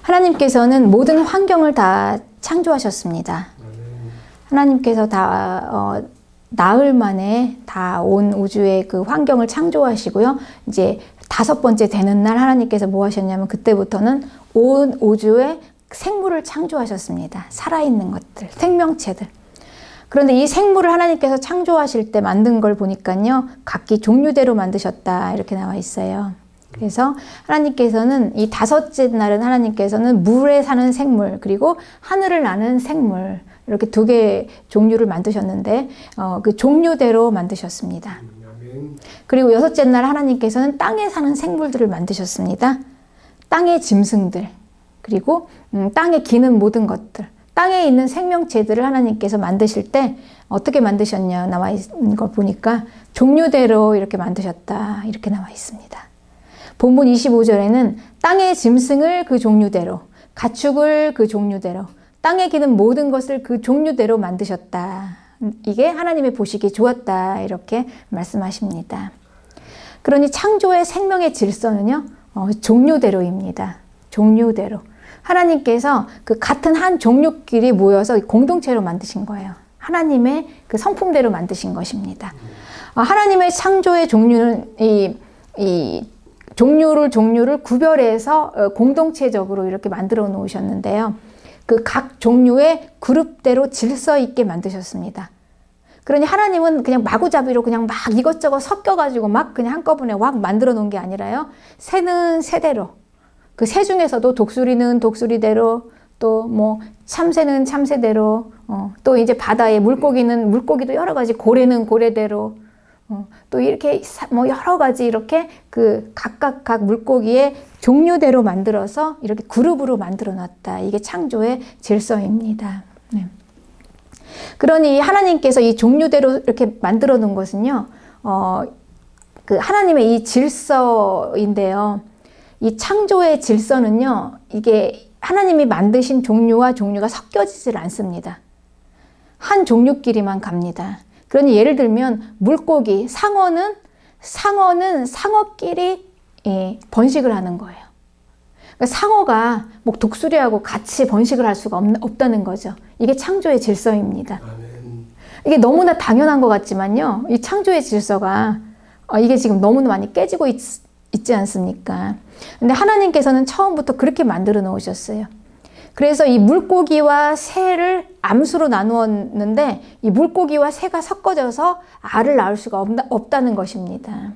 하나님께서는 모든 환경을 다 창조하셨습니다. 하나님께서 다 나흘 만에 다 온 우주의 그 환경을 창조하시고요. 이제 5번째 되는 날 하나님께서 뭐 하셨냐면 그때부터는 온 우주에 생물을 창조하셨습니다. 살아있는 것들, 생명체들. 그런데 이 생물을 하나님께서 창조하실 때 만든 걸 보니까요. 각기 종류대로 만드셨다 이렇게 나와 있어요. 그래서 하나님께서는 이 5째 날은 하나님께서는 물에 사는 생물 그리고 하늘을 나는 생물 이렇게 2개의 종류를 만드셨는데 그 종류대로 만드셨습니다. 그리고 6째 날 하나님께서는 땅에 사는 생물들을 만드셨습니다. 땅의 짐승들 그리고 땅에 기는 모든 것들 땅에 있는 생명체들을 하나님께서 만드실 때 어떻게 만드셨냐 나와 있는 걸 보니까 종류대로 이렇게 만드셨다 이렇게 나와 있습니다. 본문 25절에는 땅의 짐승을 그 종류대로 가축을 그 종류대로 땅에 기는 모든 것을 그 종류대로 만드셨다. 이게 하나님의 보시기에 좋았다 이렇게 말씀하십니다. 그러니 창조의 생명의 질서는요 종류대로입니다. 종류대로. 하나님께서 그 같은 한 종류끼리 모여서 공동체로 만드신 거예요. 하나님의 그 성품대로 만드신 것입니다. 하나님의 창조의 종류는 이 종류를 구별해서 공동체적으로 이렇게 만들어 놓으셨는데요. 그 각 종류의 그룹대로 질서 있게 만드셨습니다. 그러니 하나님은 그냥 마구잡이로 그냥 막 이것저것 섞여가지고 막 그냥 한꺼번에 확 만들어 놓은 게 아니라요. 새는 새대로. 그 새 중에서도 독수리는 독수리대로 또 뭐 참새는 참새대로 또 이제 바다에 물고기는 물고기도 여러 가지 고래는 고래대로 또 이렇게 뭐 여러 가지 이렇게 그 각각 각 물고기의 종류대로 만들어서 이렇게 그룹으로 만들어 놨다. 이게 창조의 질서입니다. 네. 그러니 하나님께서 이 종류대로 이렇게 만들어 놓은 것은요, 그 하나님의 이 질서인데요. 이 창조의 질서는요, 이게 하나님이 만드신 종류와 종류가 섞여지질 않습니다. 한 종류끼리만 갑니다. 그러니 예를 들면 물고기, 상어는 상어끼리 번식을 하는 거예요. 그러니까 상어가 뭐 독수리하고 같이 번식을 할 수가 없다는 거죠. 이게 창조의 질서입니다. 이게 너무나 당연한 것 같지만요. 이 창조의 질서가 이게 지금 너무나 많이 깨지고 있지 않습니까? 근데 하나님께서는 처음부터 그렇게 만들어 놓으셨어요. 그래서 이 물고기와 새를 암수로 나누었는데 이 물고기와 새가 섞어져서 알을 낳을 수가 없다는 것입니다.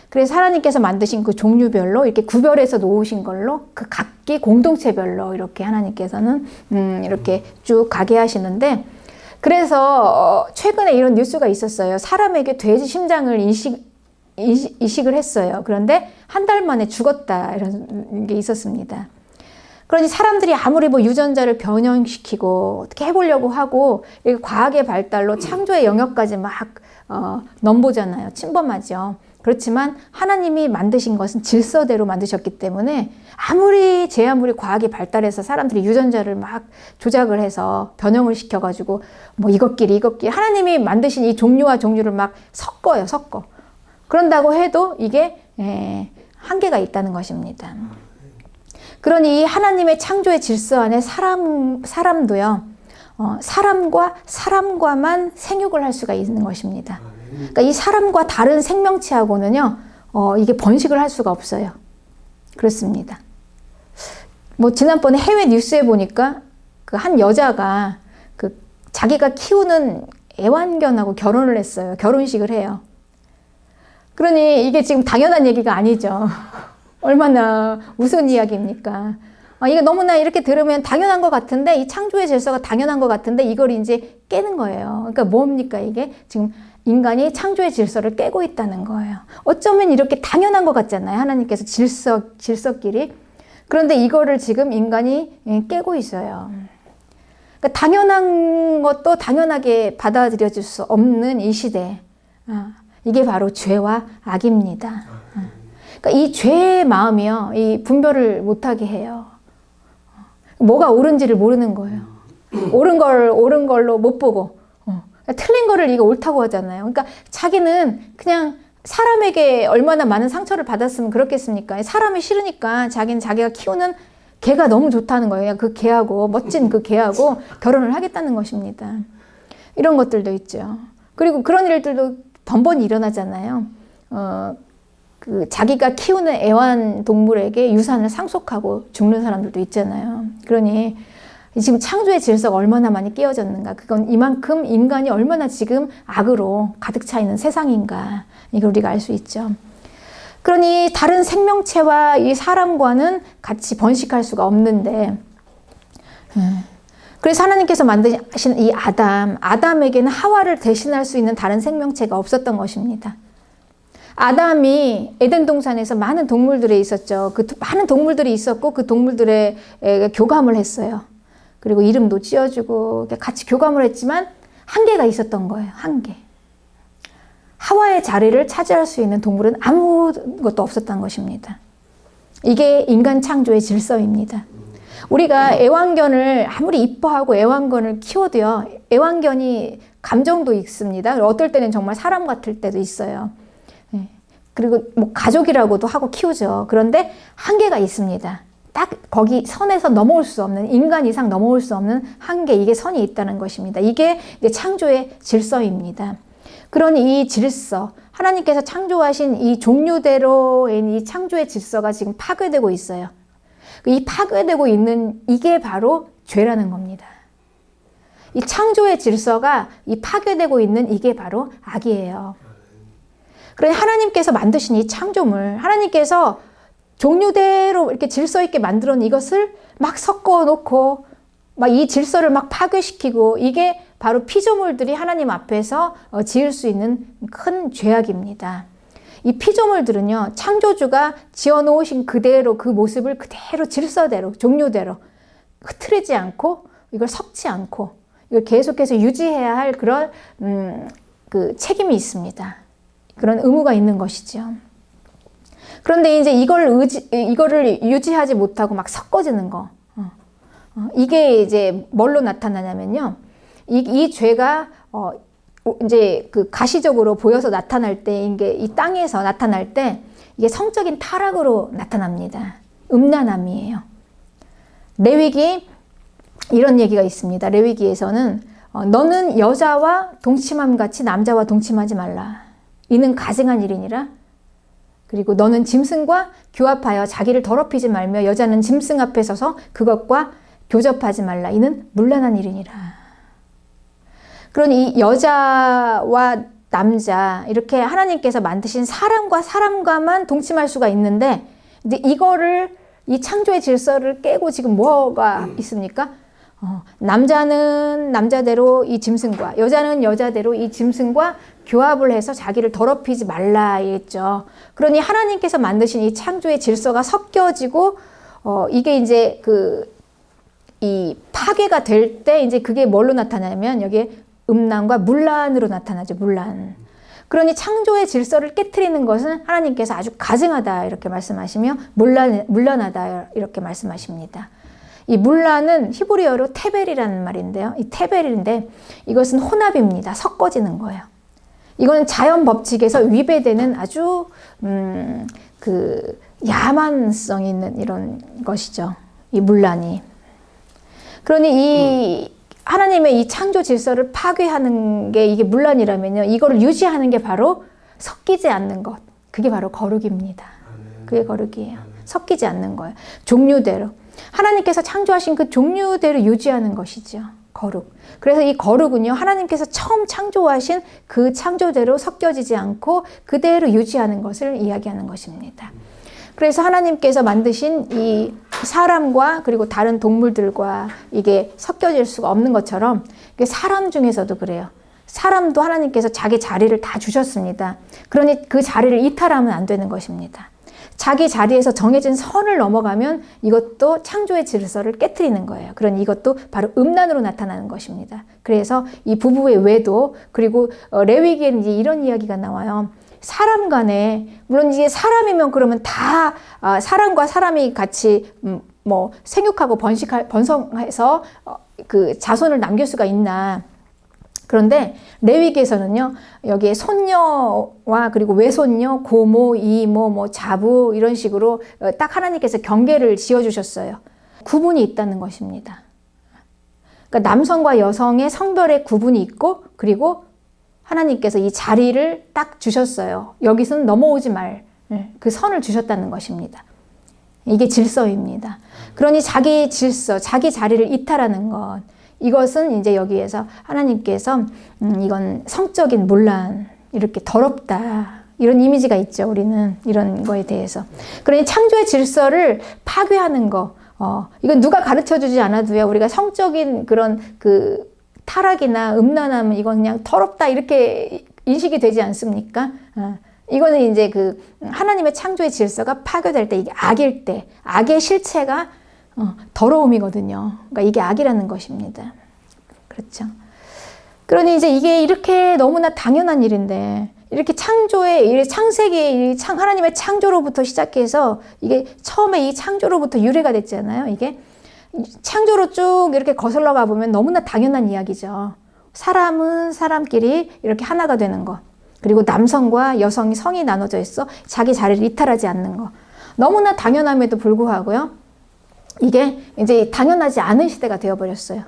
그래서 하나님께서 만드신 그 종류별로 이렇게 구별해서 놓으신 걸로 그 각기 공동체별로 이렇게 하나님께서는 이렇게 쭉 가게 하시는데 그래서 최근에 이런 뉴스가 있었어요. 사람에게 돼지 심장을 이식을 했어요. 그런데 한 달 만에 죽었다 이런 게 있었습니다. 그러니 사람들이 아무리 뭐 유전자를 변형시키고 어떻게 해보려고 하고 이렇게 과학의 발달로 창조의 영역까지 막 넘보잖아요. 침범하죠. 그렇지만 하나님이 만드신 것은 질서대로 만드셨기 때문에 아무리 과학이 발달해서 사람들이 유전자를 막 조작을 해서 변형을 시켜가지고 뭐 이것끼리 하나님이 만드신 이 종류와 종류를 막 섞어요. 그런다고 해도 이게 한계가 있다는 것입니다. 그러니 하나님의 창조의 질서 안에 사람도요, 사람과만 생육을 할 수가 있는 것입니다. 그러니까 이 사람과 다른 생명체하고는요, 이게 번식을 할 수가 없어요. 그렇습니다. 뭐, 지난번에 해외 뉴스에 보니까 그 한 여자가 그 자기가 키우는 애완견하고 결혼을 했어요. 결혼식을 해요. 그러니 이게 지금 당연한 얘기가 아니죠. 얼마나 우스운 이야기입니까? 이거 너무나 이렇게 들으면 당연한 것 같은데, 이 창조의 질서가 당연한 것 같은데, 이걸 이제 깨는 거예요. 그러니까 뭡니까, 이게? 지금 인간이 창조의 질서를 깨고 있다는 거예요. 어쩌면 이렇게 당연한 것 같잖아요. 하나님께서 질서끼리. 그런데 이거를 지금 인간이 깨고 있어요. 그러니까 당연한 것도 당연하게 받아들여질 수 없는 이 시대. 이게 바로 죄와 악입니다. 그러니까 이 죄의 마음이요, 이 분별을 못하게 해요. 뭐가 옳은지를 모르는 거예요. 옳은 걸로 못 보고, 틀린 거를 이게 옳다고 하잖아요. 그러니까 자기는 그냥 사람에게 얼마나 많은 상처를 받았으면 그렇겠습니까? 사람이 싫으니까 자기는 자기가 개가 너무 좋다는 거예요. 그 개하고, 멋진 그 개하고 결혼을 하겠다는 것입니다. 이런 것들도 있죠. 그리고 그런 일들도 번번이 일어나잖아요. 자기가 키우는 애완동물에게 유산을 상속하고 죽는 사람들도 있잖아요. 그러니 지금 창조의 질서가 얼마나 많이 깨어졌는가. 그건 이만큼 인간이 얼마나 지금 악으로 가득 차 있는 세상인가. 이걸 우리가 알 수 있죠. 그러니 다른 생명체와 이 사람과는 같이 번식할 수가 없는데, 그래서 하나님께서 만드신 이 아담에게는 하와를 대신할 수 있는 다른 생명체가 없었던 것입니다. 아담이 에덴 동산에서 많은 동물들이 있었죠. 그 많은 동물들이 있었고 그 동물들에 교감을 했어요. 그리고 이름도 지어주고 같이 교감을 했지만 한계가 있었던 거예요. 한계. 하와의 자리를 차지할 수 있는 동물은 아무것도 없었던 것입니다. 이게 인간 창조의 질서입니다. 우리가 애완견을 아무리 이뻐하고 애완견을 키워도요, 애완견이 감정도 있습니다. 어떨 때는 정말 사람 같을 때도 있어요. 그리고 뭐 가족이라고도 하고 키우죠. 그런데 한계가 있습니다. 딱 거기 선에서 넘어올 수 없는, 인간 이상 넘어올 수 없는 한계, 이게 선이 있다는 것입니다. 이게 창조의 질서입니다. 그러니 이 질서, 하나님께서 창조하신 이 종류대로의 이 창조의 질서가 지금 파괴되고 있어요. 이 파괴되고 있는 이게 바로 죄라는 겁니다. 이 창조의 질서가 이 파괴되고 있는 이게 바로 악이에요. 그러니 하나님께서 만드신 이 창조물, 하나님께서 종류대로 이렇게 질서 있게 만들어 놓은 이것을 막 섞어 놓고 막 이 질서를 막 파괴시키고, 이게 바로 피조물들이 하나님 앞에서 지을 수 있는 큰 죄악입니다. 이 피조물들은요, 창조주가 지어놓으신 그대로 그 모습을 그대로 질서대로, 종류대로 흐트리지 않고 이걸 섞지 않고 이걸 계속해서 유지해야 할 그런 그 책임이 있습니다. 그런 의무가 있는 것이죠. 그런데 이제 이거를 유지하지 못하고 막 섞어지는 거. 이게 이제 뭘로 나타나냐면요. 이 죄가, 이제 그 가시적으로 보여서 나타날 때, 이게 이 땅에서 나타날 때, 이게 성적인 타락으로 나타납니다. 음란함이에요. 레위기, 이런 얘기가 있습니다. 레위기에서는, 너는 여자와 동침함 같이 남자와 동침하지 말라. 이는 가증한 일이니라. 그리고 너는 짐승과 교합하여 자기를 더럽히지 말며 여자는 짐승 앞에 서서 그것과 교접하지 말라. 이는 문란한 일이니라. 그러니 이 여자와 남자, 이렇게 하나님께서 만드신 사람과 사람과만 동침할 수가 있는데, 근데 이거를, 이 창조의 질서를 깨고 지금 뭐가 있습니까? 남자는 남자대로 이 짐승과, 여자는 여자대로 이 짐승과 교합을 해서 자기를 더럽히지 말라 했죠. 그러니 하나님께서 만드신 이 창조의 질서가 섞여지고, 이게 이제 이 파괴가 될 때 이제 그게 뭘로 나타나냐면 여기에 음란과 문란으로 나타나죠. 문란. 그러니 창조의 질서를 깨트리는 것은 하나님께서 아주 가증하다 이렇게 말씀하시며 문란하다 이렇게 말씀하십니다. 이 문란은 히브리어로 테벨이라는 말인데요. 이 테벨인데 이것은 혼합입니다. 섞어지는 거예요. 이거는 자연 법칙에서 위배되는 아주 그 야만성 있는 이런 것이죠. 이 문란이. 그러니 이 하나님의 이 창조 질서를 파괴하는 게 이게 문란이라면요, 이거를 유지하는 게 바로 섞이지 않는 것. 그게 바로 거룩입니다. 그게 거룩이에요. 섞이지 않는 거예요. 종류대로. 하나님께서 창조하신 그 종류대로 유지하는 것이죠. 거룩. 그래서 이 거룩은요, 하나님께서 처음 창조하신 그 창조대로 섞여지지 않고 그대로 유지하는 것을 이야기하는 것입니다. 그래서 하나님께서 만드신 이 사람과 그리고 다른 동물들과 이게 섞여질 수가 없는 것처럼 사람 중에서도 그래요. 사람도 하나님께서 자기 자리를 다 주셨습니다. 그러니 그 자리를 이탈하면 안 되는 것입니다. 자기 자리에서 정해진 선을 넘어가면 이것도 창조의 질서를 깨트리는 거예요. 그러니 이것도 바로 음란으로 나타나는 것입니다. 그래서 이 부부의 외도, 그리고 레위기에는 이제 이런 이야기가 나와요. 사람 간에, 물론 이게 사람이면 그러면 다 사람과 사람이 같이 뭐 생육하고 번성해서 그 자손을 남길 수가 있나. 그런데 레위기에서는요, 여기에 손녀와 그리고 외손녀, 고모, 이모, 뭐 자부 이런 식으로 딱 하나님께서 경계를 지어주셨어요. 구분이 있다는 것입니다. 그러니까 남성과 여성의 성별의 구분이 있고, 그리고 하나님께서 이 자리를 딱 주셨어요. 여기서는 넘어오지 말 그 선을 주셨다는 것입니다. 이게 질서입니다. 그러니 자기 질서, 자기 자리를 이탈하는 것, 이것은 이제 여기에서 하나님께서 이건 성적인 문란, 이렇게 더럽다, 이런 이미지가 있죠. 우리는 이런 거에 대해서. 그러니 창조의 질서를 파괴하는 거, 이건 누가 가르쳐 주지 않아도요, 우리가 성적인 그런 그 타락이나 음란함은 이건 그냥 더럽다, 이렇게 인식이 되지 않습니까? 이거는 이제 그 하나님의 창조의 질서가 파괴될 때, 이게 악일 때, 악의 실체가 더러움이거든요. 그러니까 이게 악이라는 것입니다. 그렇죠. 그러니 이제 이게 이렇게 너무나 당연한 일인데, 이렇게 창조의, 창세기, 하나님의 창조로부터 시작해서, 이게 처음에 이 창조로부터 유래가 됐잖아요. 이게 창조로 쭉 이렇게 거슬러 가보면 너무나 당연한 이야기죠. 사람은 사람끼리 이렇게 하나가 되는 것. 그리고 남성과 여성이 성이 나눠져 있어 자기 자리를 이탈하지 않는 것. 너무나 당연함에도 불구하고요, 이게 이제 당연하지 않은 시대가 되어버렸어요.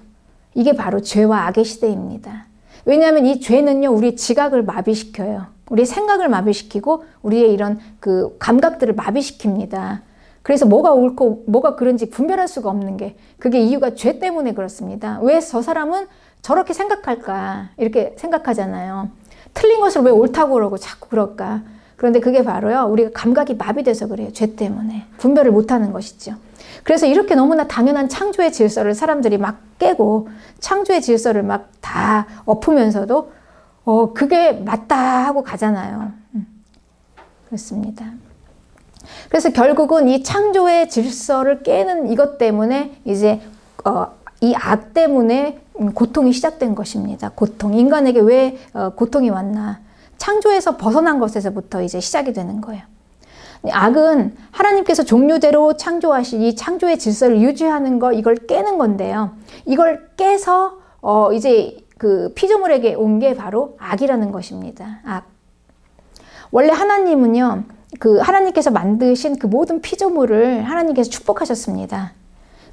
이게 바로 죄와 악의 시대입니다. 왜냐하면 이 죄는요, 우리의 지각을 마비시켜요. 우리의 생각을 마비시키고 우리의 이런 그 감각들을 마비시킵니다. 그래서 뭐가 옳고 뭐가 그른지 분별할 수가 없는 게, 그게 이유가 죄 때문에 그렇습니다. 왜 저 사람은 저렇게 생각할까, 이렇게 생각하잖아요. 틀린 것을 왜 옳다고 그러고 자꾸 그럴까. 그런데 그게 바로요, 우리가 감각이 마비돼서 그래요. 죄 때문에 분별을 못하는 것이죠. 그래서 이렇게 너무나 당연한 창조의 질서를 사람들이 막 깨고 창조의 질서를 막 다 엎으면서도 그게 맞다 하고 가잖아요. 그렇습니다. 그래서 결국은 이 창조의 질서를 깨는 이것 때문에 이제 이 악 때문에 고통이 시작된 것입니다. 고통. 인간에게 왜 고통이 왔나? 창조에서 벗어난 것에서부터 이제 시작이 되는 거예요. 악은 하나님께서 종류대로 창조하신 이 창조의 질서를 유지하는 거, 이걸 깨는 건데요. 이걸 깨서 이제 그 피조물에게 온 게 바로 악이라는 것입니다. 악. 원래 하나님은요, 그 하나님께서 만드신 그 모든 피조물을 하나님께서 축복하셨습니다.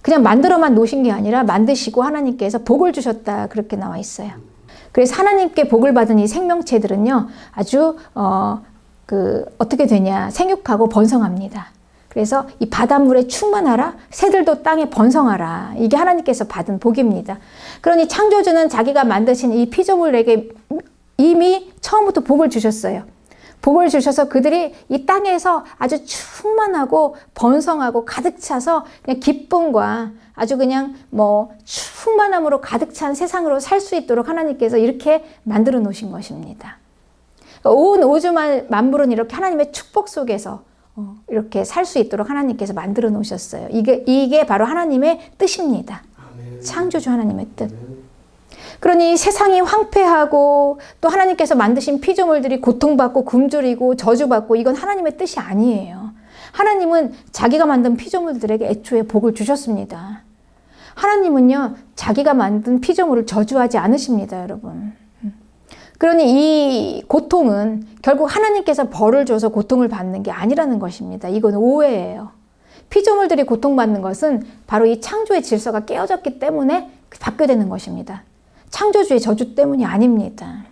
그냥 만들어만 놓으신 게 아니라 만드시고 하나님께서 복을 주셨다, 그렇게 나와 있어요. 그래서 하나님께 복을 받은 이 생명체들은요, 아주 어떻게 되냐, 생육하고 번성합니다. 그래서 이 바닷물에 충만하라, 새들도 땅에 번성하라. 이게 하나님께서 받은 복입니다. 그러니 창조주는 자기가 만드신 이 피조물에게 이미 처음부터 복을 주셨어요. 복을 주셔서 그들이 이 땅에서 아주 충만하고 번성하고 가득 차서 그냥 기쁨과 아주 그냥 충만함으로 가득 찬 세상으로 살 수 있도록 하나님께서 이렇게 만들어 놓으신 것입니다. 온 우주 만물은 이렇게 하나님의 축복 속에서 이렇게 살 수 있도록 하나님께서 만들어 놓으셨어요. 이게 바로 하나님의 뜻입니다. 창조주 하나님의 뜻. 그러니 세상이 황폐하고 또 하나님께서 만드신 피조물들이 고통받고 굶주리고 저주받고, 이건 하나님의 뜻이 아니에요. 하나님은 자기가 만든 피조물들에게 애초에 복을 주셨습니다. 하나님은요, 자기가 만든 피조물을 저주하지 않으십니다, 여러분. 그러니 이 고통은 결국 하나님께서 벌을 줘서 고통을 받는 게 아니라는 것입니다. 이건 오해예요. 피조물들이 고통받는 것은 바로 이 창조의 질서가 깨어졌기 때문에 받게 되는 것입니다. 창조주의 저주 때문이 아닙니다.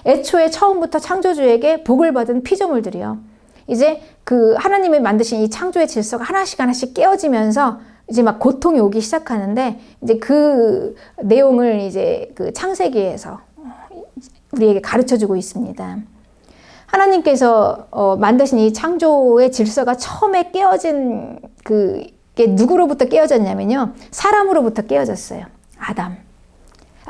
애초에 처음부터 창조주에게 복을 받은 피조물들이요, 이제 그 하나님이 만드신 이 창조의 질서가 하나씩 하나씩 깨어지면서 이제 막 고통이 오기 시작하는데, 이제 그 내용을 이제 그 창세기에서 우리에게 가르쳐주고 있습니다. 하나님께서 만드신 이 창조의 질서가 처음에 깨어진 그게 누구로부터 깨어졌냐면요, 사람으로부터 깨어졌어요.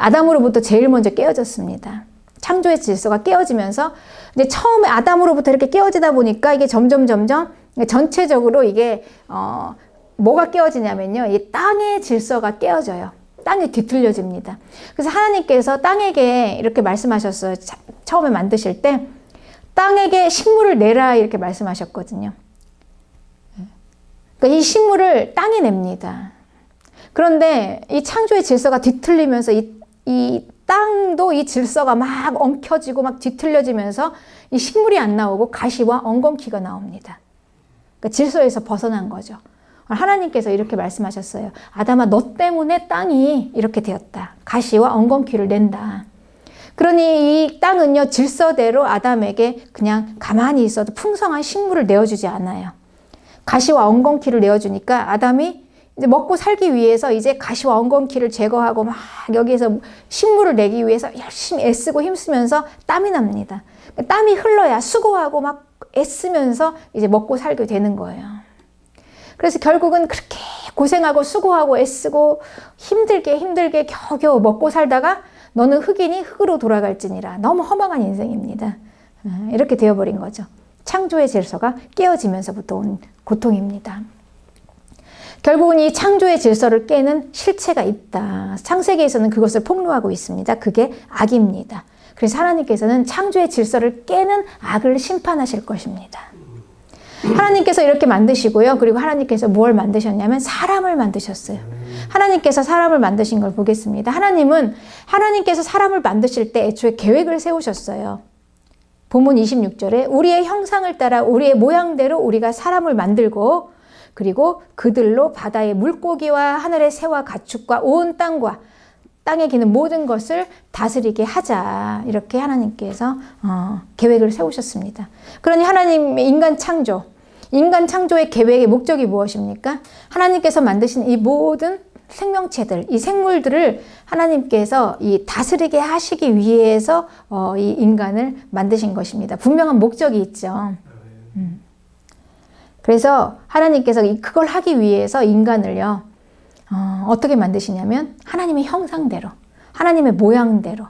아담으로부터 제일 먼저 깨어졌습니다. 창조의 질서가 깨어지면서 이제 처음에 아담으로부터 이렇게 깨어지다 보니까 이게 점점 전체적으로 이게 뭐가 깨어지냐면요, 이 땅의 질서가 깨어져요. 땅이 뒤틀려집니다. 그래서 하나님께서 땅에게 이렇게 말씀하셨어요. 처음에 만드실 때 땅에게 식물을 내라, 이렇게 말씀하셨거든요. 그러니까 이 식물을 땅이 냅니다. 그런데 이 창조의 질서가 뒤틀리면서 이 땅도 이 질서가 막 엉켜지고 막 뒤틀려지면서 이 식물이 안 나오고 가시와 엉겅퀴가 나옵니다. 그러니까 질서에서 벗어난 거죠. 하나님께서 이렇게 말씀하셨어요. 아담아, 너 때문에 땅이 이렇게 되었다. 가시와 엉겅퀴를 낸다. 그러니 이 땅은요, 질서대로 아담에게 그냥 가만히 있어도 풍성한 식물을 내어주지 않아요. 가시와 엉겅퀴를 내어주니까 아담이 이제 먹고 살기 위해서 이제 가시와 엉겅퀴를 제거하고 막 여기에서 식물을 내기 위해서 열심히 애쓰고 힘쓰면서 땀이 납니다. 땀이 흘러야 수고하고 막 애쓰면서 이제 먹고 살게 되는 거예요. 그래서 결국은 그렇게 고생하고 수고하고 애쓰고 힘들게 겨우겨우 먹고 살다가 너는 흙이니 흙으로 돌아갈지니라. 너무 허망한 인생입니다. 이렇게 되어버린 거죠. 창조의 질서가 깨어지면서부터 온 고통입니다. 결국은 이 창조의 질서를 깨는 실체가 있다. 창세기에서는 그것을 폭로하고 있습니다. 그게 악입니다. 그래서 하나님께서는 창조의 질서를 깨는 악을 심판하실 것입니다. 하나님께서 이렇게 만드시고요. 그리고 하나님께서 뭘 만드셨냐면 사람을 만드셨어요. 하나님께서 사람을 만드신 걸 보겠습니다. 하나님께서 사람을 만드실 때 애초에 계획을 세우셨어요. 본문 26절에 우리의 형상을 따라 우리의 모양대로 우리가 사람을 만들고 그리고 그들로 바다의 물고기와 하늘의 새와 가축과 온 땅과 땅에 기는 모든 것을 다스리게 하자. 이렇게 하나님께서 계획을 세우셨습니다. 그러니 하나님의 인간 창조의 계획의 목적이 무엇입니까? 하나님께서 만드신 이 모든 생명체들, 이 생물들을 하나님께서 이 다스리게 하시기 위해서 이 인간을 만드신 것입니다. 분명한 목적이 있죠. 그래서 하나님께서 그걸 하기 위해서 인간을요, 어떻게 만드시냐면 하나님의 형상대로, 하나님의 모양대로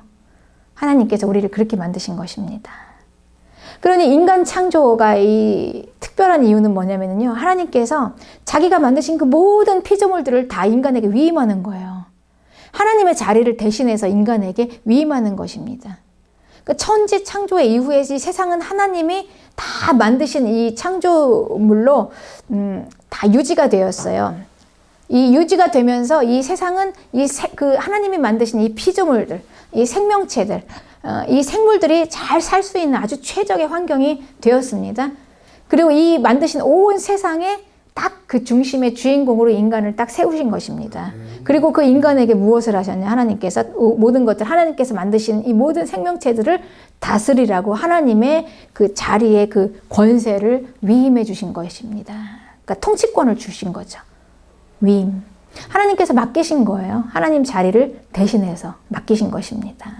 하나님께서 우리를 그렇게 만드신 것입니다. 그러니 인간 창조가 이 특별한 이유는 뭐냐면요, 하나님께서 자기가 만드신 그 모든 피조물들을 다 인간에게 위임하는 거예요. 하나님의 자리를 대신해서 인간에게 위임하는 것입니다. 그 천지 창조의 이후에 이 세상은 하나님이 다 만드신 이 창조물로 다 유지가 되었어요. 이 유지가 되면서 이 세상은 그 하나님이 만드신 이 피조물들, 이 생명체들, 이 생물들이 잘 살 수 있는 아주 최적의 환경이 되었습니다. 그리고 이 만드신 온 세상에 딱 그 중심의 주인공으로 인간을 딱 세우신 것입니다. 그리고 그 인간에게 무엇을 하셨냐? 하나님께서 모든 것들, 하나님께서 만드신 이 모든 생명체들을 다스리라고 하나님의 그 자리에 그 권세를 위임해 주신 것입니다. 그러니까 통치권을 주신 거죠. 위임. 하나님께서 맡기신 거예요. 하나님 자리를 대신해서 맡기신 것입니다.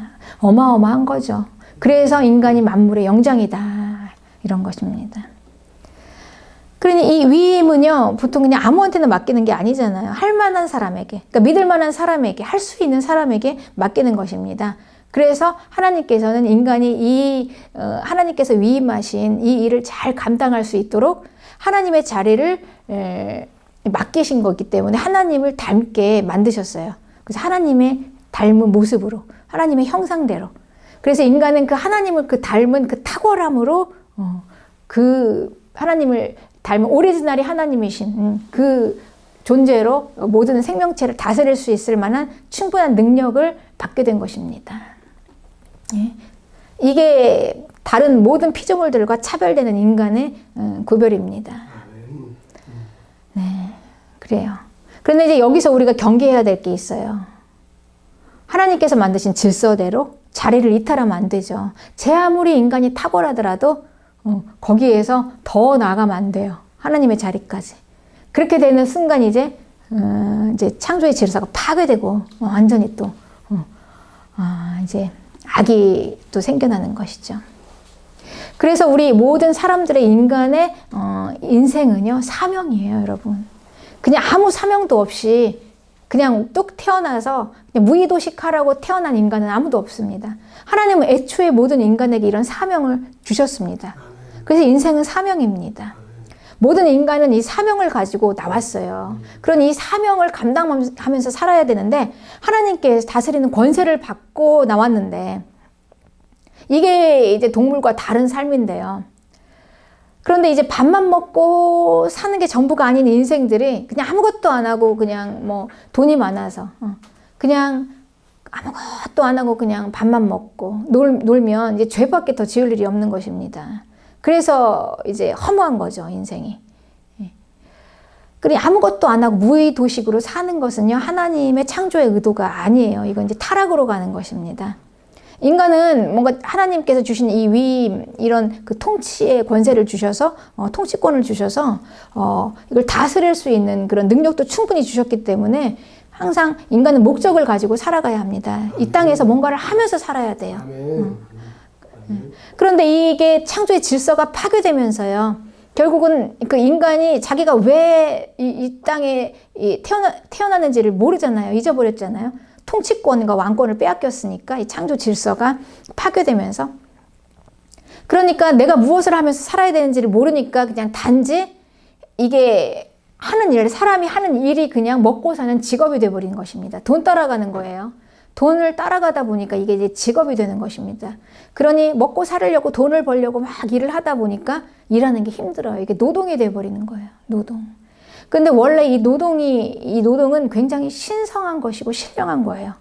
어마어마한 거죠. 그래서 인간이 만물의 영장이다. 이런 것입니다. 그러니 이 위임은요, 보통 그냥 아무한테나 맡기는 게 아니잖아요. 할 만한 사람에게, 그러니까 믿을 만한 사람에게, 할 수 있는 사람에게 맡기는 것입니다. 그래서 하나님께서는 인간이 하나님께서 위임하신 이 일을 잘 감당할 수 있도록 하나님의 자리를 맡기신 거기 때문에 하나님을 닮게 만드셨어요. 그래서 하나님의 닮은 모습으로, 하나님의 형상대로. 그래서 인간은 그 하나님을 그 닮은 그 탁월함으로 그 하나님을 닮은 오리지널이 하나님이신 그 존재로 모든 생명체를 다스릴 수 있을 만한 충분한 능력을 받게 된 것입니다. 이게 다른 모든 피조물들과 차별되는 인간의 구별입니다. 네, 그래요. 그런데 이제 여기서 우리가 경계해야 될 게 있어요. 하나님께서 만드신 질서대로 자리를 이탈하면 안 되죠. 제 아무리 인간이 탁월하더라도 거기에서 더 나아가면 안 돼요. 하나님의 자리까지. 그렇게 되는 순간 이제 창조의 질서가 파괴되고 완전히 또 이제 악이 또 생겨나는 것이죠. 그래서 우리 모든 사람들의 인간의 인생은요, 사명이에요, 여러분. 그냥 아무 사명도 없이 그냥 뚝 태어나서 그냥 무의도식하라고 태어난 인간은 아무도 없습니다. 하나님은 애초에 모든 인간에게 이런 사명을 주셨습니다. 그래서 인생은 사명입니다. 모든 인간은 이 사명을 가지고 나왔어요. 그런 이 사명을 감당하면서 살아야 되는데 하나님께 다스리는 권세를 받고 나왔는데 이게 이제 동물과 다른 삶인데요. 그런데 이제 밥만 먹고 사는 게 전부가 아닌 인생들이 그냥 아무것도 안 하고 그냥 뭐 돈이 많아서 그냥 아무것도 안 하고 그냥 밥만 먹고 놀면 이제 죄밖에 더 지을 일이 없는 것입니다. 그래서 이제 허무한 거죠, 인생이. 그리고 아무것도 안 하고 무의도식으로 사는 것은요, 하나님의 창조의 의도가 아니에요. 이건 이제 타락으로 가는 것입니다. 인간은 뭔가 하나님께서 주신 이 위임, 이런 그 통치의 권세를 주셔서, 통치권을 주셔서, 이걸 다스릴 수 있는 그런 능력도 충분히 주셨기 때문에 항상 인간은 목적을 가지고 살아가야 합니다. 이 땅에서 뭔가를 하면서 살아야 돼요. 그런데 이게 창조의 질서가 파괴되면서요, 결국은 그 인간이 자기가 왜 이 땅에 태어났는지를 모르잖아요. 잊어버렸잖아요. 통치권과 왕권을 빼앗겼으니까 이 창조 질서가 파괴되면서, 그러니까 내가 무엇을 하면서 살아야 되는지를 모르니까 그냥 단지 이게 하는 일, 사람이 하는 일이 그냥 먹고 사는 직업이 돼버린 것입니다. 돈 따라가는 거예요. 돈을 따라가다 보니까 이게 이제 직업이 되는 것입니다. 그러니 먹고 살려고 돈을 벌려고 막 일을 하다 보니까 일하는 게 힘들어요. 이게 노동이 돼버리는 거예요. 노동. 근데 원래 이 노동은 굉장히 신성한 것이고 신령한 거예요.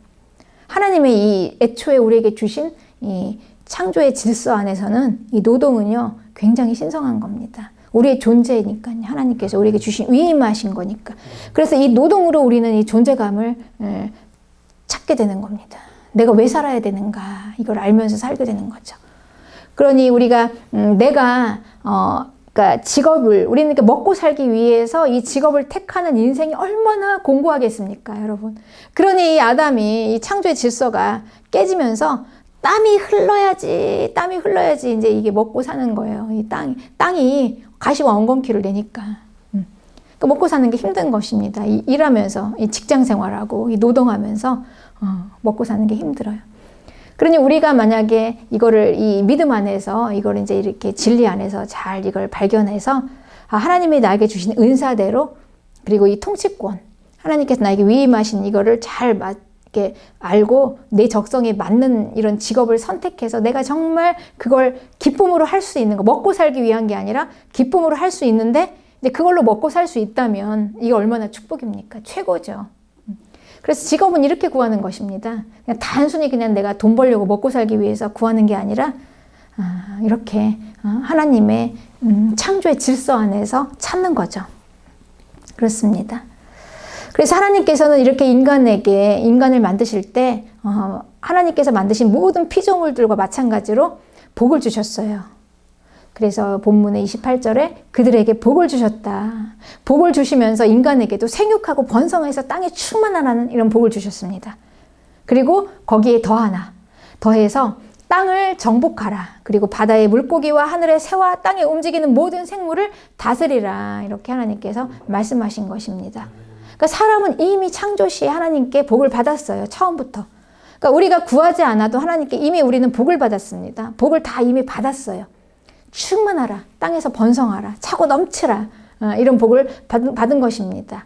하나님의 이 애초에 우리에게 주신 이 창조의 질서 안에서는 이 노동은요, 굉장히 신성한 겁니다. 우리의 존재니까요. 하나님께서 우리에게 주신 위임하신 거니까. 그래서 이 노동으로 우리는 이 존재감을 찾게 되는 겁니다. 내가 왜 살아야 되는가, 이걸 알면서 살게 되는 거죠. 그러니 우리가 그러니까 직업을, 우리는 이렇게 먹고 살기 위해서 이 직업을 택하는 인생이 얼마나 공고하겠습니까, 여러분. 그러니 이 아담이 이 창조의 질서가 깨지면서 땀이 흘러야지 이제 이게 먹고 사는 거예요. 이 땅이 가시와 엉겅퀴를 내니까. 그러니까 먹고 사는 게 힘든 것입니다. 일하면서, 이 직장 생활하고, 이 노동하면서 먹고 사는 게 힘들어요. 그러니 우리가 만약에 이거를 이 믿음 안에서, 이걸 이제 이렇게 진리 안에서 잘 이걸 발견해서, 하나님이 나에게 주신 은사대로, 그리고 이 통치권, 하나님께서 나에게 위임하신 이거를 잘 이렇게 알고 내 적성에 맞는 이런 직업을 선택해서 내가 정말 그걸 기쁨으로 할 수 있는 거, 먹고 살기 위한 게 아니라 기쁨으로 할 수 있는데, 이제 그걸로 먹고 살 수 있다면 이게 얼마나 축복입니까? 최고죠. 그래서 직업은 이렇게 구하는 것입니다. 그냥 단순히 그냥 내가 돈 벌려고 먹고 살기 위해서 구하는 게 아니라 이렇게 하나님의 창조의 질서 안에서 찾는 거죠. 그렇습니다. 그래서 하나님께서는 이렇게 인간을 만드실 때 하나님께서 만드신 모든 피조물들과 마찬가지로 복을 주셨어요. 그래서 본문의 28절에 그들에게 복을 주셨다. 복을 주시면서 인간에게도 생육하고 번성해서 땅에 충만하라는 이런 복을 주셨습니다. 그리고 거기에 더해서 땅을 정복하라. 그리고 바다의 물고기와 하늘의 새와 땅에 움직이는 모든 생물을 다스리라. 이렇게 하나님께서 말씀하신 것입니다. 그러니까 사람은 이미 창조 시에 하나님께 복을 받았어요. 처음부터. 그러니까 우리가 구하지 않아도 하나님께 이미 우리는 복을 받았습니다. 복을 다 이미 받았어요. 충만하라, 땅에서 번성하라, 차고 넘치라, 이런 복을 받은 것입니다.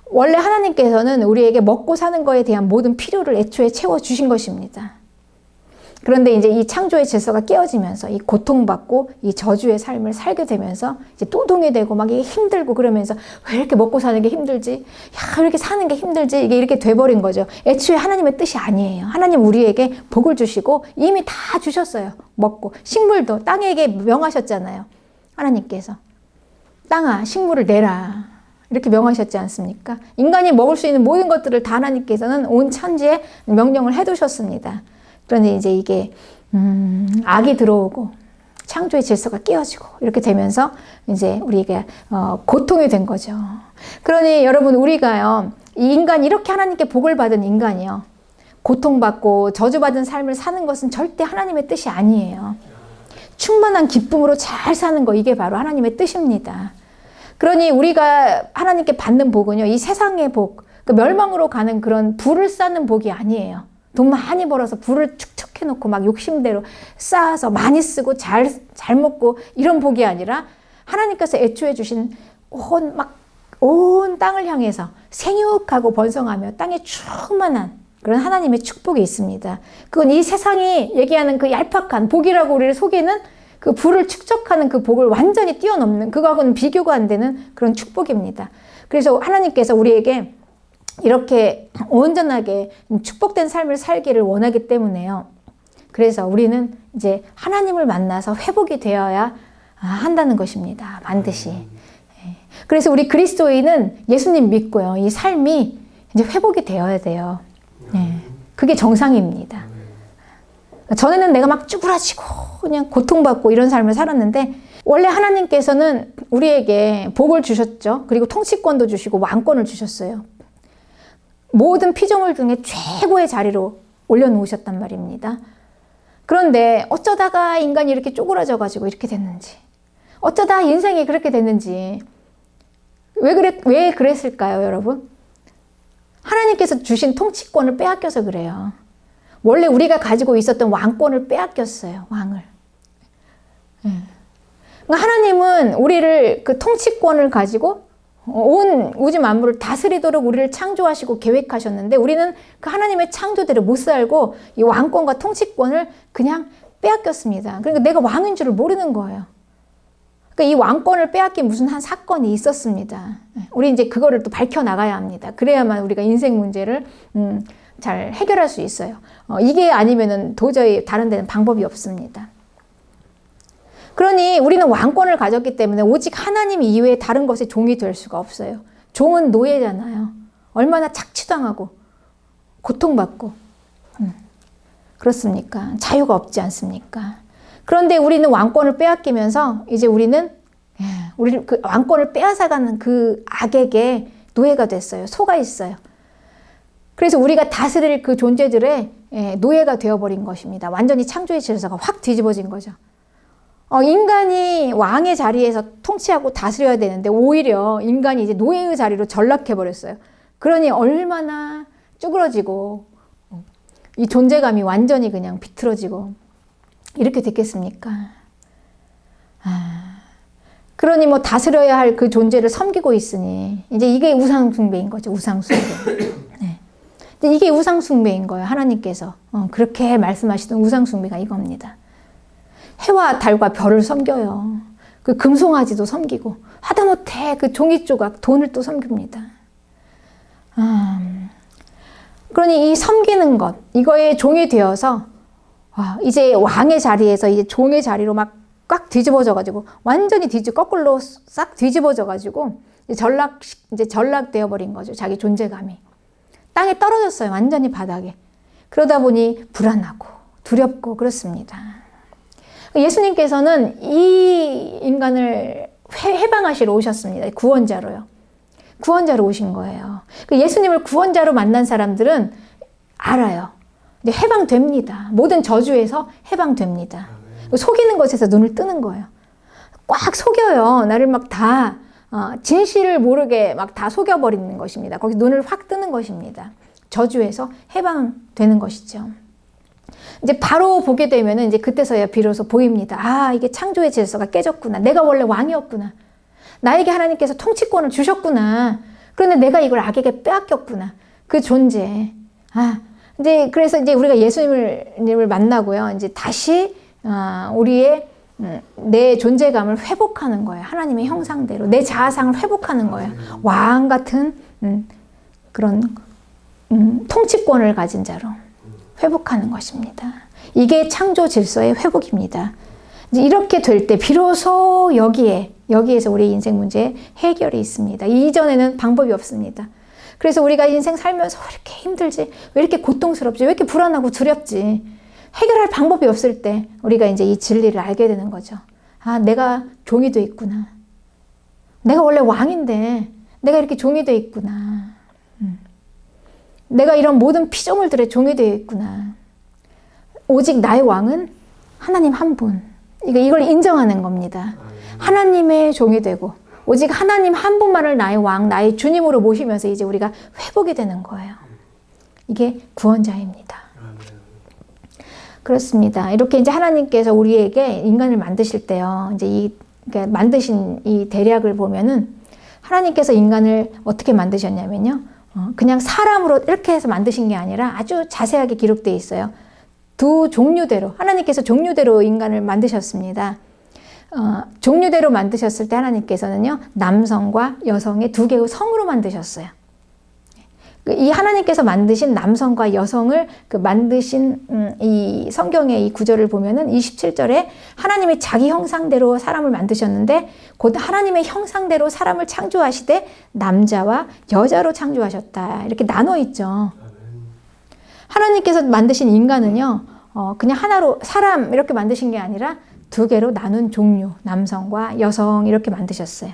원래 하나님께서는 우리에게 먹고 사는 것에 대한 모든 필요를 애초에 채워주신 것입니다. 그런데 이제 이 창조의 질서가 깨어지면서 이 고통받고 이 저주의 삶을 살게 되면서 이제 노동이 되고 막 이게 힘들고 그러면서 왜 이렇게 먹고 사는 게 힘들지? 야, 왜 이렇게 사는 게 힘들지? 이게 이렇게 돼버린 거죠. 애초에 하나님의 뜻이 아니에요. 하나님 우리에게 복을 주시고 이미 다 주셨어요. 먹고. 식물도 땅에게 명하셨잖아요. 하나님께서. 땅아, 식물을 내라. 이렇게 명하셨지 않습니까? 인간이 먹을 수 있는 모든 것들을 다 하나님께서는 온 천지에 명령을 해두셨습니다. 그런데 이제 이게 악이 들어오고 창조의 질서가 깨어지고 이렇게 되면서 이제 우리에게 고통이 된 거죠. 그러니 여러분, 우리가요, 이 인간, 이렇게 하나님께 복을 받은 인간이요, 고통받고 저주받은 삶을 사는 것은 절대 하나님의 뜻이 아니에요. 충만한 기쁨으로 잘 사는 거, 이게 바로 하나님의 뜻입니다. 그러니 우리가 하나님께 받는 복은요, 이 세상의 복, 그 멸망으로 가는 그런 부를 쌓는 복이 아니에요. 돈 많이 벌어서 부를 축적해놓고 막 욕심대로 쌓아서 많이 쓰고 잘 먹고 이런 복이 아니라, 하나님께서 애초에 주신 온 땅을 향해서 생육하고 번성하며 땅에 충만한 그런 하나님의 축복이 있습니다. 그건 이 세상이 얘기하는 그 얄팍한 복이라고 우리를 속이는 그 부를 축적하는 그 복을 완전히 뛰어넘는, 그거하고는 비교가 안 되는 그런 축복입니다. 그래서 하나님께서 우리에게 이렇게 온전하게 축복된 삶을 살기를 원하기 때문에요. 그래서 우리는 이제 하나님을 만나서 회복이 되어야 한다는 것입니다. 반드시. 그래서 우리 그리스도인은 예수님 믿고요. 이 삶이 이제 회복이 되어야 돼요. 네. 그게 정상입니다. 전에는 내가 막 쭈그라지고 그냥 고통받고 이런 삶을 살았는데 원래 하나님께서는 우리에게 복을 주셨죠. 그리고 통치권도 주시고 왕권을 주셨어요. 모든 피조물 중에 최고의 자리로 올려놓으셨단 말입니다. 그런데 어쩌다가 인간이 이렇게 쪼그라져 가지고 이렇게 됐는지, 어쩌다 인생이 그렇게 됐는지, 왜 그랬을까요, 여러분? 하나님께서 주신 통치권을 빼앗겨서 그래요. 원래 우리가 가지고 있었던 왕권을 빼앗겼어요, 왕을. 하나님은 우리를 그 통치권을 가지고 온 우주 만물을 다스리도록 우리를 창조하시고 계획하셨는데 우리는 그 하나님의 창조대로 못 살고 이 왕권과 통치권을 그냥 빼앗겼습니다. 그러니까 내가 왕인 줄을 모르는 거예요. 그러니까 이 왕권을 빼앗긴 무슨 한 사건이 있었습니다. 우리 이제 그거를 또 밝혀나가야 합니다. 그래야만 우리가 인생 문제를 잘 해결할 수 있어요. 이게 아니면은 도저히 다른 데는 방법이 없습니다. 그러니 우리는 왕권을 가졌기 때문에 오직 하나님 이외에 다른 것에 종이 될 수가 없어요. 종은 노예잖아요. 얼마나 착취당하고 고통받고 그렇습니까? 자유가 없지 않습니까? 그런데 우리는 왕권을 빼앗기면서 이제 우리는 우리 그 왕권을 빼앗아가는 그 악에게 노예가 됐어요. 속아 있어요. 그래서 우리가 다스릴 그 존재들의 노예가 되어버린 것입니다. 완전히 창조의 질서가 확 뒤집어진 거죠. 인간이 왕의 자리에서 통치하고 다스려야 되는데 오히려 인간이 이제 노예의 자리로 전락해버렸어요. 그러니 얼마나 쭈그러지고 이 존재감이 완전히 그냥 비틀어지고 이렇게 됐겠습니까? 그러니 뭐 다스려야 할 그 존재를 섬기고 있으니 이제 이게 우상숭배인 거죠. 우상숭배. 네. 이게 우상숭배인 거예요. 하나님께서 그렇게 말씀하시던 우상숭배가 이겁니다. 해와 달과 별을 섬겨요. 그 금송아지도 섬기고 하다못해 그 종이 조각 돈을 또 섬깁니다. 그러니 이 섬기는 것 이거에 종이 되어서 이제 왕의 자리에서 이제 종의 자리로 막 꽉 뒤집어져 가지고 완전히 거꾸로 싹 뒤집어져 가지고 이제 전락되어 버린 거죠. 자기 존재감이 땅에 떨어졌어요. 완전히 바닥에. 그러다 보니 불안하고 두렵고 그렇습니다. 예수님께서는 이 인간을 해방하시러 오셨습니다. 구원자로요. 구원자로 오신 거예요. 예수님을 구원자로 만난 사람들은 알아요. 해방됩니다. 모든 저주에서 해방됩니다. 속이는 것에서 눈을 뜨는 거예요. 꽉 속여요. 나를 막 다 진실을 모르게 막 다 속여버리는 것입니다. 거기서 눈을 확 뜨는 것입니다. 저주에서 해방되는 것이죠. 이제 바로 보게 되면은 이제 그때서야 비로소 보입니다. 이게 창조의 질서가 깨졌구나. 내가 원래 왕이었구나. 나에게 하나님께서 통치권을 주셨구나. 그런데 내가 이걸 악에게 빼앗겼구나. 그 존재. 이제 그래서 이제 우리가 예수님을 만나고요. 이제 다시 우리의 내 존재감을 회복하는 거예요. 하나님의 형상대로 내 자아상을 회복하는 거예요. 왕 같은 그런 통치권을 가진 자로 회복하는 것입니다. 이게 창조 질서의 회복입니다. 이제 이렇게 될 때 비로소 여기에서 우리 인생 문제의 해결이 있습니다. 이전에는 방법이 없습니다. 그래서 우리가 인생 살면서 왜 이렇게 힘들지? 왜 이렇게 고통스럽지? 왜 이렇게 불안하고 두렵지? 해결할 방법이 없을 때 우리가 이제 이 진리를 알게 되는 거죠. 내가 종이 돼 있구나. 내가 원래 왕인데 내가 이렇게 종이 돼 있구나. 내가 이런 모든 피조물들의 종이 되어 있구나. 오직 나의 왕은 하나님 한 분. 이걸 인정하는 겁니다. 하나님의 종이 되고 오직 하나님 한 분만을 나의 왕, 나의 주님으로 모시면서 이제 우리가 회복이 되는 거예요. 이게 구원자입니다. 그렇습니다. 이렇게 이제 하나님께서 우리에게 인간을 만드실 때요. 이제 그러니까 만드신 이 대략을 보면은 하나님께서 인간을 어떻게 만드셨냐면요. 그냥 사람으로 이렇게 해서 만드신 게 아니라 아주 자세하게 기록되어 있어요. 두 종류대로 하나님께서 종류대로 인간을 만드셨습니다. 종류대로 만드셨을 때 하나님께서는요. 남성과 여성의 두 개의 성으로 만드셨어요. 이 하나님께서 만드신 남성과 여성을 그 만드신 이 성경의 이 구절을 보면은 27절에 하나님이 자기 형상대로 사람을 만드셨는데 곧 하나님의 형상대로 사람을 창조하시되 남자와 여자로 창조하셨다. 이렇게 나눠 있죠. 하나님께서 만드신 인간은요, 그냥 하나로 사람 이렇게 만드신 게 아니라 두 개로 나눈 종류, 남성과 여성 이렇게 만드셨어요.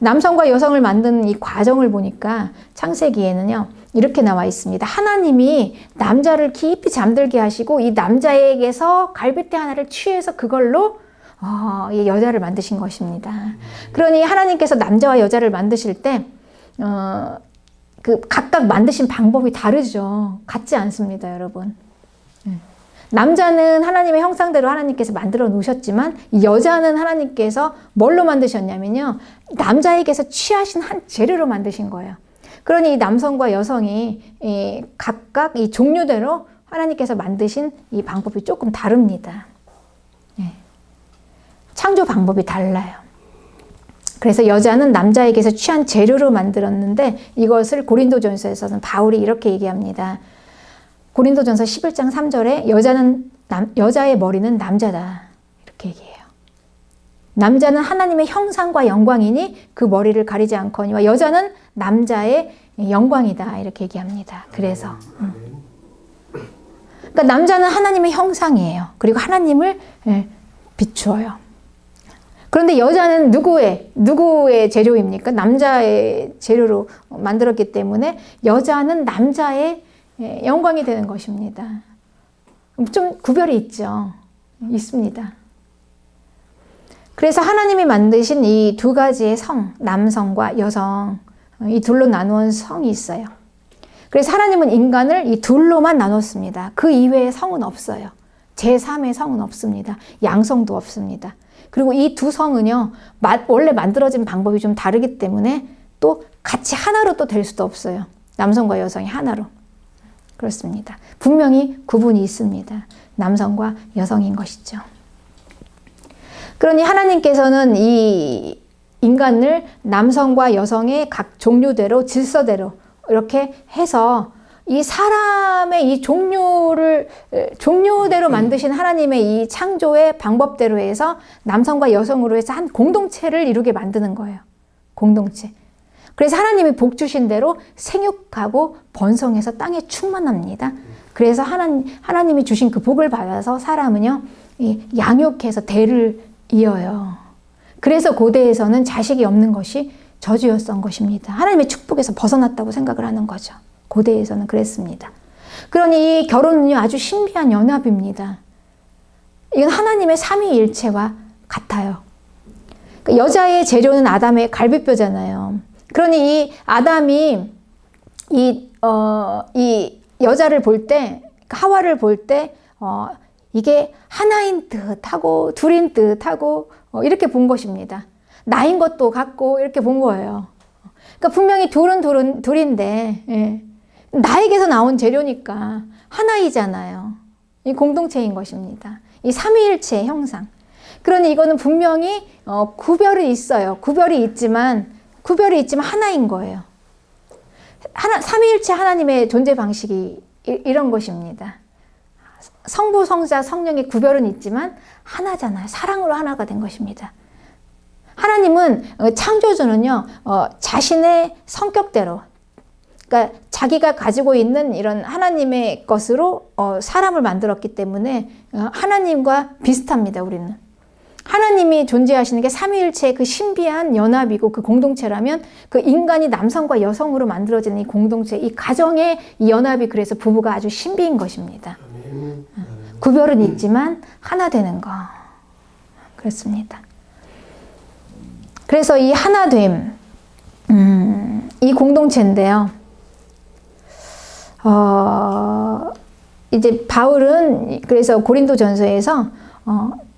남성과 여성을 만드는 이 과정을 보니까 창세기에는요, 이렇게 나와 있습니다. 하나님이 남자를 깊이 잠들게 하시고 이 남자에게서 갈빗대 하나를 취해서 그걸로 이 여자를 만드신 것입니다. 그러니 하나님께서 남자와 여자를 만드실 때 그 각각 만드신 방법이 다르죠. 같지 않습니다, 여러분. 남자는 하나님의 형상대로 하나님께서 만들어 놓으셨지만 여자는 하나님께서 뭘로 만드셨냐면요, 남자에게서 취하신 한 재료로 만드신 거예요. 그러니 이 남성과 여성이 각각 이 종류대로 하나님께서 만드신 이 방법이 조금 다릅니다. 창조 방법이 달라요. 그래서 여자는 남자에게서 취한 재료로 만들었는데 이것을 고린도전서에서는 바울이 이렇게 얘기합니다. 고린도전서 11장 3절에 여자의 머리는 남자다. 이렇게 얘기해요. 남자는 하나님의 형상과 영광이니 그 머리를 가리지 않거니와 여자는 남자의 영광이다. 이렇게 얘기합니다. 그래서 그러니까 남자는 하나님의 형상이에요. 그리고 하나님을 비추어요. 그런데 여자는 누구의 재료입니까? 남자의 재료로 만들었기 때문에 여자는 남자의 영광이 되는 것입니다. 좀 구별이 있죠. 있습니다. 그래서 하나님이 만드신 이 두 가지의 성, 남성과 여성, 이 둘로 나누은 성이 있어요. 그래서 하나님은 인간을 이 둘로만 나눴습니다. 그 이외의 성은 없어요. 제3의 성은 없습니다. 양성도 없습니다. 그리고 이 두 성은요, 원래 만들어진 방법이 좀 다르기 때문에 또 같이 하나로 또 될 수도 없어요. 남성과 여성이 하나로. 그렇습니다. 분명히 구분이 있습니다. 남성과 여성인 것이죠. 그러니 하나님께서는 이 인간을 남성과 여성의 각 종류대로, 질서대로 이렇게 해서 이 사람의 이 종류대로 만드신 하나님의 이 창조의 방법대로 해서 남성과 여성으로 해서 한 공동체를 이루게 만드는 거예요. 공동체. 그래서 하나님이 복 주신 대로 생육하고 번성해서 땅에 충만합니다. 그래서 하나님이 주신 그 복을 받아서 사람은요, 양육해서 대를 이어요. 그래서 고대에서는 자식이 없는 것이 저주였던 것입니다. 하나님의 축복에서 벗어났다고 생각을 하는 거죠. 고대에서는 그랬습니다. 그러니 이 결혼은요, 아주 신비한 연합입니다. 이건 하나님의 삼위일체와 같아요. 여자의 재료는 아담의 갈비뼈잖아요. 그러니 이 아담이 이 여자를 볼 때, 하와를 볼 때, 이게 하나인 듯하고 둘인 듯하고 이렇게 본 것입니다. 나인 것도 같고 이렇게 본 거예요. 그러니까 분명히 둘인데, 나에게서 나온 재료니까 하나이잖아요. 이 공동체인 것입니다. 이 삼위일체의 형상. 그러니 이거는 분명히 구별이 있어요. 구별이 있지만 하나인 거예요. 삼위일체 하나님의 존재 방식이 이런 것입니다. 성부, 성자, 성령의 구별은 있지만 하나잖아요. 사랑으로 하나가 된 것입니다. 하나님은 창조주는요, 자신의 성격대로, 그러니까 자기가 가지고 있는 이런 하나님의 것으로 사람을 만들었기 때문에 하나님과 비슷합니다. 우리는 하나님이 존재하시는 게 삼위일체의 그 신비한 연합이고 그 공동체라면 그 인간이 남성과 여성으로 만들어지는 이 공동체, 이 가정의 이 연합이 그래서 부부가 아주 신비인 것입니다. 구별은 있지만 하나 되는 거. 그렇습니다. 그래서 이 하나됨, 이 공동체인데요. 이제 바울은 그래서 고린도전서에서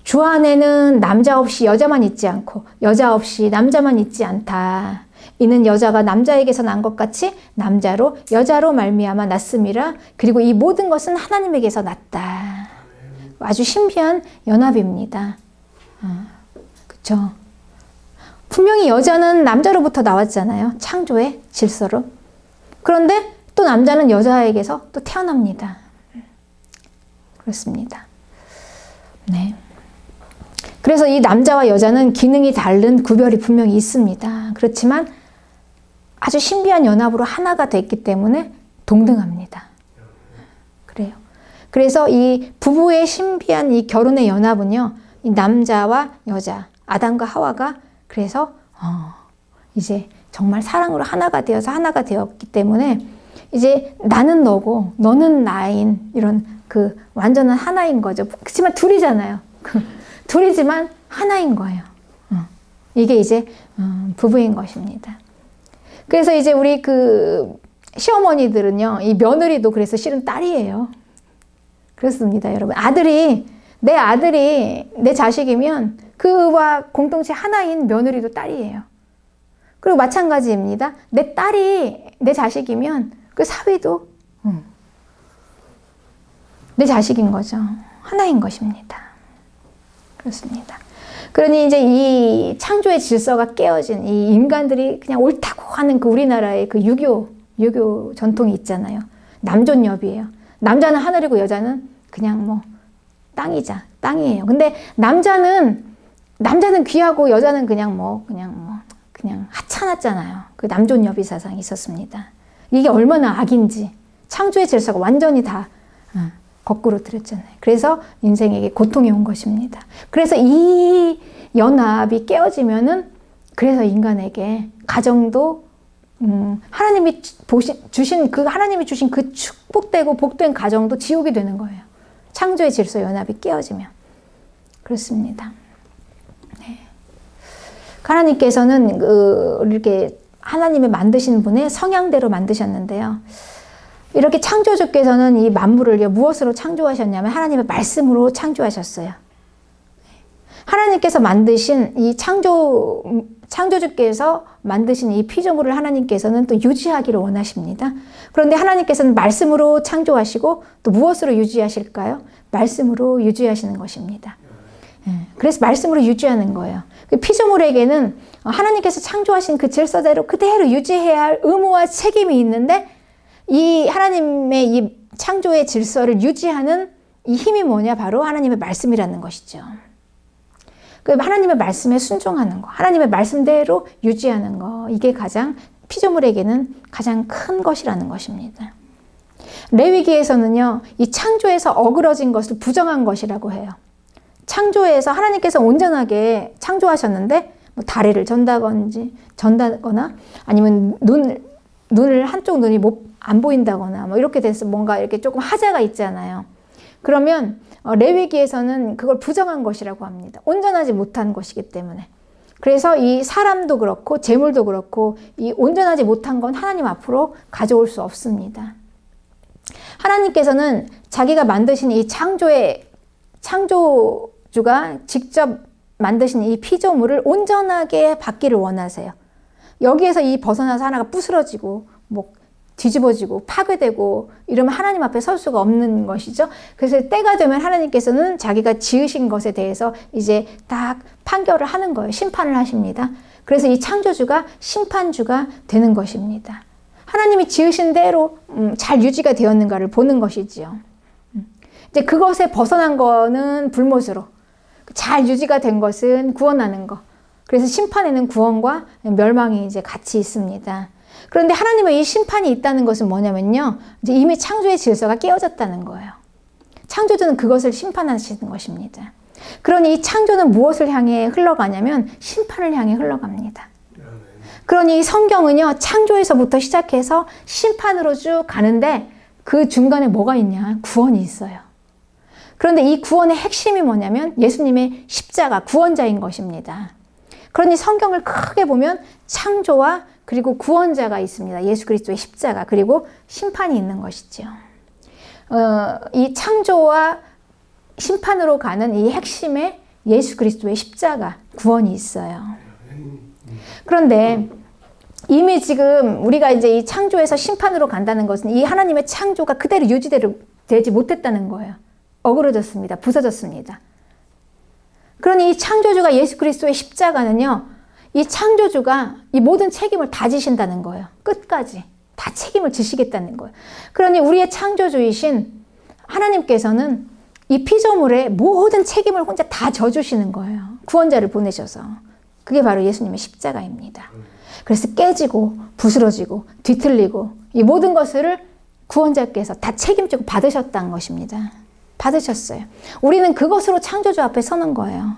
주 안에는 남자 없이 여자만 있지 않고 여자 없이 남자만 있지 않다. 이는 여자가 남자에게서 난 것 같이 남자로 여자로 말미암아 났음이라. 그리고 이 모든 것은 하나님에게서 났다. 아주 신비한 연합입니다. 그렇죠? 분명히 여자는 남자로부터 나왔잖아요. 창조의 질서로. 그런데 또 남자는 여자에게서 또 태어납니다. 그렇습니다. 네. 그래서 이 남자와 여자는 기능이 다른 구별이 분명히 있습니다. 그렇지만 아주 신비한 연합으로 하나가 됐기 때문에 동등합니다. 그래요. 그래서 이 부부의 신비한 이 결혼의 연합은요, 이 남자와 여자, 아담과 하와가 그래서 이제 정말 사랑으로 하나가 되어서 하나가 되었기 때문에 이제 나는 너고 너는 나인 이런 그 완전한 하나인 거죠. 그렇지만 둘이잖아요. 둘이지만 하나인 거예요. 이게 이제 부부인 것입니다. 그래서 이제 우리 그 시어머니들은요, 이 며느리도 그래서 실은 딸이에요. 그렇습니다, 여러분. 내 아들이 내 자식이면 그와 공동체 하나인 며느리도 딸이에요. 그리고 마찬가지입니다. 내 딸이 내 자식이면 그 사위도 내 자식인 거죠. 하나인 것입니다. 그렇습니다. 그러니 이제 이 창조의 질서가 깨어진 이 인간들이 그냥 옳다고 하는 그 우리나라의 그 유교 전통이 있잖아요. 남존여비예요. 남자는 하늘이고 여자는 그냥 뭐 땅이에요. 근데 남자는 귀하고 여자는 그냥 하찮았잖아요. 그 남존여비 사상이 있었습니다. 이게 얼마나 악인지 창조의 질서가 완전히 다 거꾸로 들었잖아요. 그래서 인생에게 고통이 온 것입니다. 그래서 이 연합이 깨어지면은 그래서 인간에게 가정도 하나님이 주신 그 축복되고 복된 가정도 지옥이 되는 거예요. 창조의 질서 연합이 깨어지면. 그렇습니다. 네. 하나님께서는 이렇게 하나님의 만드신 분의 성향대로 만드셨는데요. 이렇게 창조주께서는 이 만물을 무엇으로 창조하셨냐면 하나님의 말씀으로 창조하셨어요. 하나님께서 만드신 이 창조주께서 만드신 이 피조물을 하나님께서는 또 유지하기를 원하십니다. 그런데 하나님께서는 말씀으로 창조하시고 또 무엇으로 유지하실까요? 말씀으로 유지하시는 것입니다. 그래서 말씀으로 유지하는 거예요. 피조물에게는 하나님께서 창조하신 그 질서대로 그대로 유지해야 할 의무와 책임이 있는데 이 하나님의 이 창조의 질서를 유지하는 이 힘이 뭐냐? 바로 하나님의 말씀이라는 것이죠. 그 하나님의 말씀에 순종하는 거, 하나님의 말씀대로 유지하는 거, 이게 피조물에게는 가장 큰 것이라는 것입니다. 레위기에서는요, 이 창조에서 어그러진 것을 부정한 것이라고 해요. 창조에서 하나님께서 온전하게 창조하셨는데 뭐 다리를 전다거나 아니면 눈을 한쪽 눈이 안 보인다거나 뭐 이렇게 돼서 뭔가 이렇게 조금 하자가 있잖아요. 그러면 레위기에서는 그걸 부정한 것이라고 합니다. 온전하지 못한 것이기 때문에. 그래서 이 사람도 그렇고 재물도 그렇고 이 온전하지 못한 건 하나님 앞으로 가져올 수 없습니다. 하나님께서는 자기가 만드신 이 창조주가 직접 만드신 이 피조물을 온전하게 받기를 원하세요. 여기에서 이 벗어나서 하나가 부스러지고 뭐 뒤집어지고 파괴되고 이러면 하나님 앞에 설 수가 없는 것이죠. 그래서 때가 되면 하나님께서는 자기가 지으신 것에 대해서 이제 딱 판결을 하는 거예요. 심판을 하십니다. 그래서 이 창조주가 심판주가 되는 것입니다. 하나님이 지으신 대로 잘 유지가 되었는가를 보는 것이지요. 이제 그것에 벗어난 거는 불못으로, 잘 유지가 된 것은 구원하는 거. 그래서 심판에는 구원과 멸망이 이제 같이 있습니다. 그런데 하나님의 이 심판이 있다는 것은 뭐냐면요, 이제 이미 창조의 질서가 깨어졌다는 거예요. 창조주는 그것을 심판하시는 것입니다. 그러니 이 창조는 무엇을 향해 흘러가냐면 심판을 향해 흘러갑니다. 그러니 성경은요, 창조에서부터 시작해서 심판으로 쭉 가는데 그 중간에 뭐가 있냐? 구원이 있어요. 그런데 이 구원의 핵심이 뭐냐면 예수님의 십자가, 구원자인 것입니다. 그러니 성경을 크게 보면 창조와 그리고 구원자가 있습니다. 예수 그리스도의 십자가, 그리고 심판이 있는 것이죠. 이 창조와 심판으로 가는 이 핵심에 예수 그리스도의 십자가, 구원이 있어요. 그런데 이미 지금 우리가 이제 이 창조에서 심판으로 간다는 것은 이 하나님의 창조가 그대로 유지되지 못했다는 거예요. 어그러졌습니다. 부서졌습니다. 그러니 이 창조주가 예수 그리스도의 십자가는요, 이 창조주가 이 모든 책임을 다 지신다는 거예요. 끝까지. 다 책임을 지시겠다는 거예요. 그러니 우리의 창조주이신 하나님께서는 이 피조물의 모든 책임을 혼자 다 져주시는 거예요. 구원자를 보내셔서. 그게 바로 예수님의 십자가입니다. 그래서 깨지고 부스러지고 뒤틀리고 이 모든 것을 구원자께서 다 책임지고 받으셨다는 것입니다. 받으셨어요. 우리는 그것으로 창조주 앞에 서는 거예요.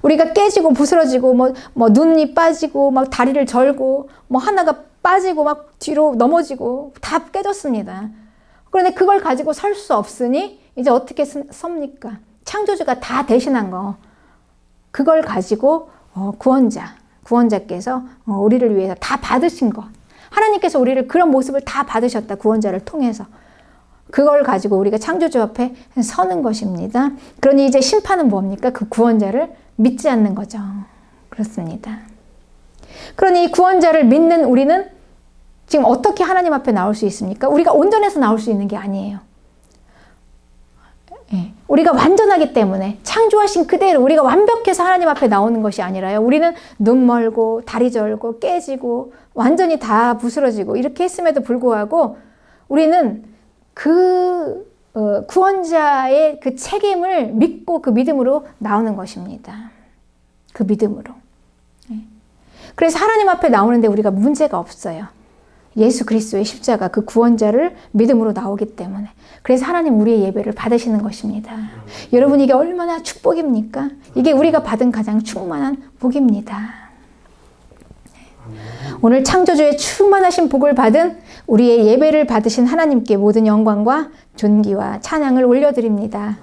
우리가 깨지고 부스러지고 눈이 빠지고 막 다리를 절고 하나가 빠지고 막 뒤로 넘어지고 다 깨졌습니다. 그런데 그걸 가지고 설 수 없으니 이제 어떻게 섭니까? 창조주가 다 대신한 거. 그걸 가지고 구원자께서 우리를 위해서 다 받으신 것. 하나님께서 우리를 그런 모습을 다 받으셨다. 구원자를 통해서. 그걸 가지고 우리가 창조주 앞에 서는 것입니다. 그러니 이제 심판은 뭡니까? 그 구원자를 믿지 않는 거죠. 그렇습니다. 그러니 이 구원자를 믿는 우리는 지금 어떻게 하나님 앞에 나올 수 있습니까? 우리가 온전해서 나올 수 있는 게 아니에요. 우리가 완전하기 때문에 창조하신 그대로 우리가 완벽해서 하나님 앞에 나오는 것이 아니라요. 우리는 눈 멀고 다리 절고 깨지고 완전히 다 부스러지고 이렇게 했음에도 불구하고 우리는 그 구원자의 그 책임을 믿고 그 믿음으로 나오는 것입니다. 그 믿음으로. 그래서 하나님 앞에 나오는데 우리가 문제가 없어요. 예수 그리스도의 십자가 그 구원자를 믿음으로 나오기 때문에. 그래서 하나님 우리의 예배를 받으시는 것입니다. 여러분 이게 얼마나 축복입니까? 이게 우리가 받은 가장 충만한 복입니다. 오늘 창조주의 충만하신 복을 받은 우리의 예배를 받으신 하나님께 모든 영광과 존귀와 찬양을 올려드립니다.